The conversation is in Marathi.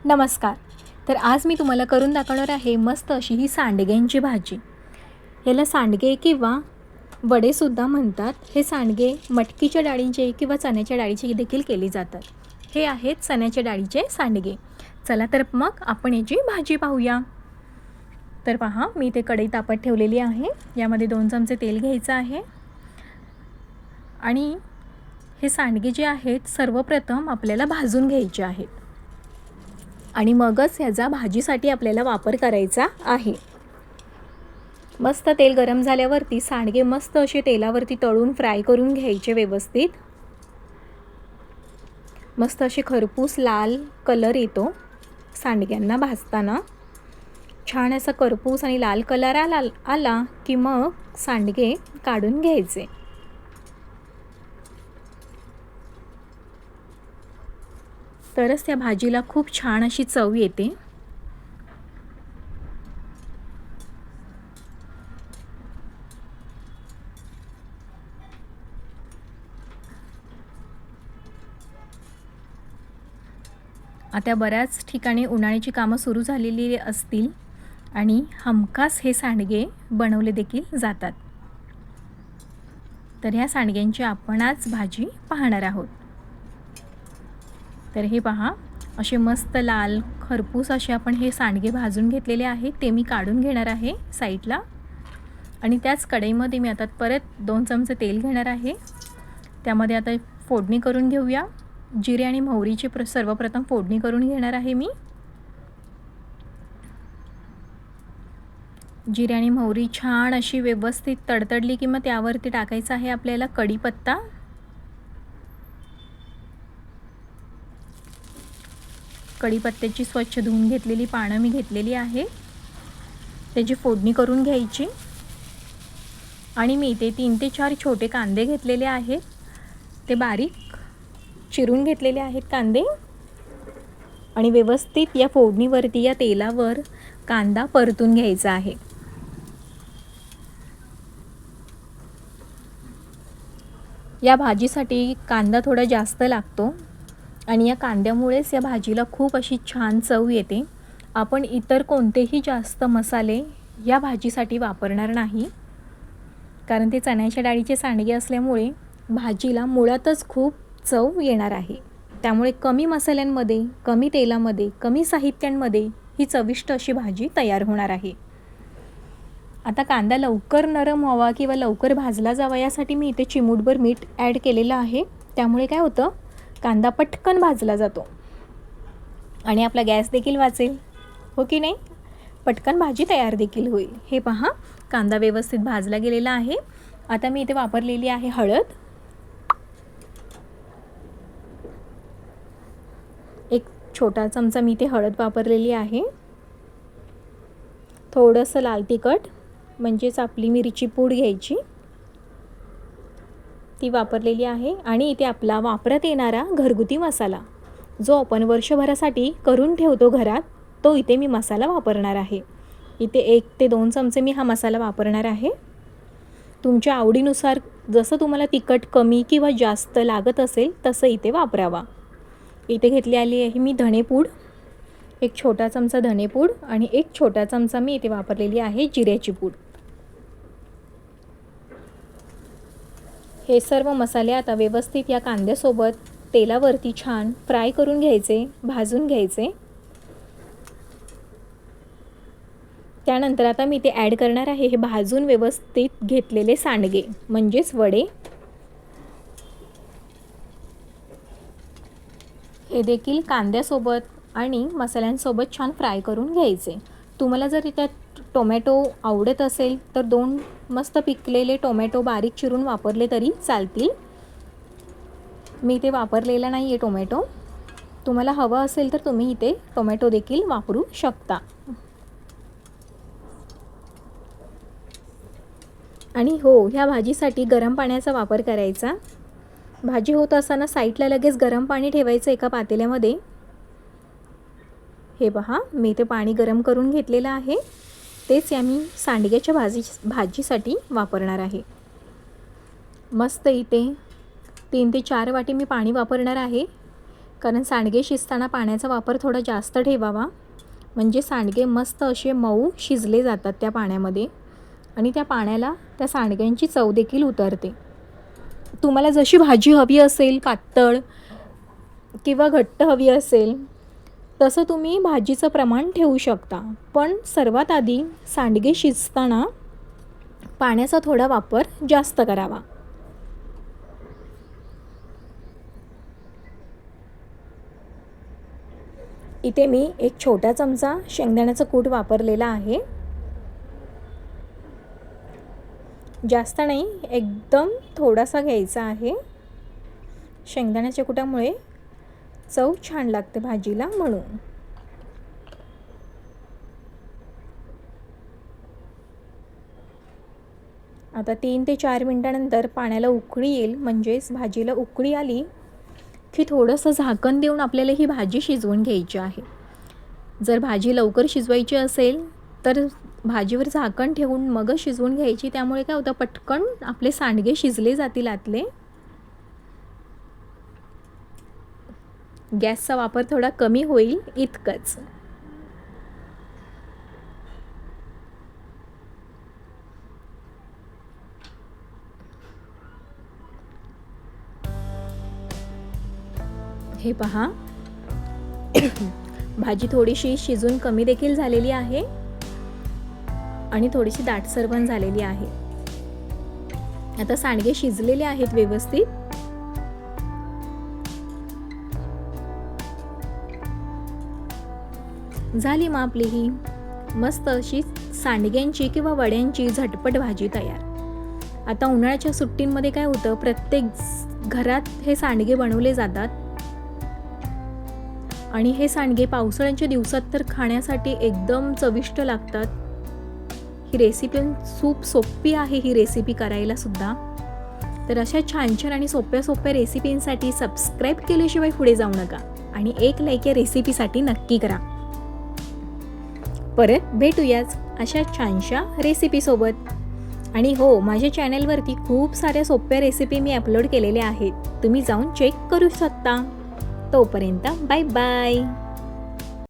नमस्कार. तर आज मी तुम्हाला करून दाखवणार आहे मस्त अशी ही सांडग्यांची भाजी. याला सांडगे किंवा वडेसुद्धा म्हणतात. हे सांडगे मटकीच्या डाळीचे किंवा चण्याच्या डाळीचे देखील केले जातात. हे आहेत चण्याच्या डाळीचे सांडगे. चला तर मग आपण याची भाजी पाहूया. तर पहा, मी इथे कढई तापत ठेवलेली आहे. यामध्ये 2 चमचे तेल घ्यायचं आहे आणि हे सांडगे जे आहेत सर्वप्रथम आपल्याला भाजून घ्यायचे आहेत आणि मगच ह्याचा भाजीसाठी आपल्याला वापर करायचा आहे. मस्त तेल गरम झाल्यावरती सांडगे मस्त असे तेलावरती तळून फ्राय करून घ्यायचे व्यवस्थित. मस्त असे खरपूस लाल कलर येतो सांडग्यांना भाजताना. छान असा खरपूस आणि लाल कलर आला की मग सांडगे काढून घ्यायचे. तरच त्या भाजीला खूप छान अशी चव येते. आता बऱ्याच ठिकाणी उन्हाळ्याची कामं सुरू झालेली असतील आणि हमखास हे सांडगे बनवले देखील जातात. तर ह्या सांडग्यांची आपण आज भाजी पाहणार आहोत. तर हे पहा, असे मस्त लाल खरपूस असे आपण हे सांडगे भाजून घेतलेले आहेत. ते मी काढून घेणार आहे साईडला आणि त्याच कढईमध्ये मी आता परत 2 चमचे तेल घेणार आहे. त्यामध्ये आता फोडणी करून घेऊया. जिरे आणि मोहरीची सर्वप्रथम फोडणी करून घेणार आहे मी. जिरे आणि मोहरी छान अशी व्यवस्थित तडतडली की मग त्यावरती टाकायचा आहे आपल्याला कढीपत्ता. कढीपत्त्याची स्वच्छ धुवून घेतलेली पानं मी घेतलेली आहे. त्याची फोडणी करून घ्यायची आणि मी इथे 3 ते 4 छोटे कांदे घेतलेले आहेत. ते बारीक चिरून घेतलेले आहेत कांदे आणि व्यवस्थित या फोडणीवरती या तेलावर कांदा परतून घ्यायचा आहे. या भाजीसाठी कांदा थोडा जास्त लागतो आणि या कांद्यामुळेच या भाजीला खूप अशी छान चव येते. आपण इतर कोणतेही जास्त मसाले या भाजीसाठी वापरणार नाही, कारण ते चण्याच्या डाळीचे सांडगे असल्यामुळे भाजीला मुळातच खूप चव येणार आहे. त्यामुळे कमी मसाल्यांमध्ये, कमी तेलामध्ये, कमी साहित्यांमध्ये ही चविष्ट अशी भाजी तयार होणार आहे. आता कांदा लवकर नरम व्हावा किंवा लवकर भाजला जावा यासाठी मी इथे चिमूटभर मीठ ॲड केलेलं आहे. त्यामुळे काय होतं, कांदा पटकन भाजला जातो आणि आपला गॅस देखील वाचेल, हो की नाही. पटकन भाजी तयार देखील होईल. हे पहा, कांदा व्यवस्थित भाजला गेलेला आहे. आता मी इथे वापरलेली आहे हळद. एक छोटा चमचा मी इथे हळद वापरलेली आहे. थोडंसं लाल तिखट म्हणजेच आपली मिरची पूड घ्यायची, ती वापरलेली आहे. आणि इथे आपला वापरात येणारा घरगुती मसाला जो आपण वर्षभरासाठी करून ठेवतो घरात, तो इथे मी मसाला वापरणार आहे. इथे 1 ते 2 चमचे मी हा मसाला वापरणार आहे. तुमच्या आवडीनुसार जसं तुम्हाला तिखट कमी किंवा जास्त लागत असेल तसं इथे वापरावा. इथे घेतली आली आहे मी धणेपूड, 1 छोटा चमचा धणेपूड आणि 1 छोटा चमचा मी इथे वापरलेली आहे जिऱ्याची पूड. हे सर्व मसाले आता व्यवस्थित या कांद्यासोबत तेलावरती छान फ्राय करून घ्यायचे, भाजून घ्यायचे. त्यानंतर आता मी ते ॲड करणार आहे हे भाजून व्यवस्थित घेतलेले सांडगे म्हणजेच वडे. हे देखील कांद्यासोबत आणि मसाल्यांसोबत छान फ्राय करून घ्यायचे. तुम्हाला जर त्यात टोमॅटो आवडत असेल तर 2 मस्त पिकलेले टोमॅटो बारीक चिरून वापरले तरी चालतील. मी इथे वापरलेला नाही आहे टोमॅटो. तुम्हाला हवं असेल तर तुम्ही इथे टोमॅटो देखील वापरू शकता. आणि हो, ह्या भाजीसाठी गरम पाण्याचा वापर करायचा. भाजी होत असताना साईडला लगेच गरम पाणी ठेवायचं एका पातेल्यामध्ये. हे पहा, मी इथे पाणी गरम करून घेतलेलं आहे. तेच या मी सांडग्याच्या भाजीसाठी वापरणार आहे. मस्त इथे 3 ते 4 वाटी मी पाणी वापरणार आहे, कारण सांडगे शिजताना पाण्याचा वापर थोडा जास्त ठेवावा, म्हणजे सांडगे मस्त असे मऊ शिजले जातात त्या पाण्यामध्ये आणि त्या पाण्याला त्या सांडग्यांची चव देखील उतरते. तुम्हाला जशी भाजी हवी असेल, पातळ किंवा घट्ट हवी असेल, तसं तुम्ही भाजीचं प्रमाण ठेवू शकता. पण सर्वात आधी सांडगे शिजताना पाण्याचा थोडा वापर जास्त करावा. इथे मी एक छोटा चमचा शेंगदाण्याचं कूट वापरलेला आहे. जास्त नाही, एकदम थोडासा घ्यायचा आहे. शेंगदाण्याच्या कुटामुळे चव छान लागते भाजीला म्हणून. आता 3 ते 4 मिनिटानंतर पाण्याला उकळी येईल, म्हणजेच भाजीला उकळी आली की थोडंसं झाकण देऊन आपल्याला ही भाजी शिजवून घ्यायची आहे. जर भाजी लवकर शिजवायची असेल तर भाजीवर झाकण ठेवून मग शिजवून घ्यायची. त्यामुळे काय होतं, पटकन आपले सांडगे शिजले जातील आतले. गॅसचा वापर थोडा कमी होईल इतकंच. हे पहा, भाजी थोडीशी शिजून कमी देखील झालेली आहे आणि थोडीशी दाटसर पण झालेली आहे. आता सांडगे शिजलेले आहेत व्यवस्थित. झाली मग आपली ही मस्त अशी सांडग्यांची किंवा वड्यांची झटपट भाजी तयार. आता उन्हाळ्याच्या सुट्टींमध्ये काय होतं, प्रत्येक घरात हे सांडगे बनवले जातात आणि हे सांडगे पावसाळ्याच्या दिवसात तर खाण्यासाठी एकदम चविष्ट लागतात. ही रेसिपी खूप सोपी आहे, ही रेसिपी करायला सुद्धा. तर अशा छान छान आणि सोप्या रेसिपींसाठी सबस्क्राईब केल्याशिवाय पुढे जाऊ नका आणि एक लाईक या रेसिपीसाठी नक्की करा. परत भेटूयाच अशा छानशा रेसिपीसोबत. आणि हो, माझ्या चॅनलवरती खूप साऱ्या सोप्या रेसिपी मी अपलोड केलेल्या आहेत, तुम्ही जाऊन चेक करू शकता. तोपर्यंत बाय बाय.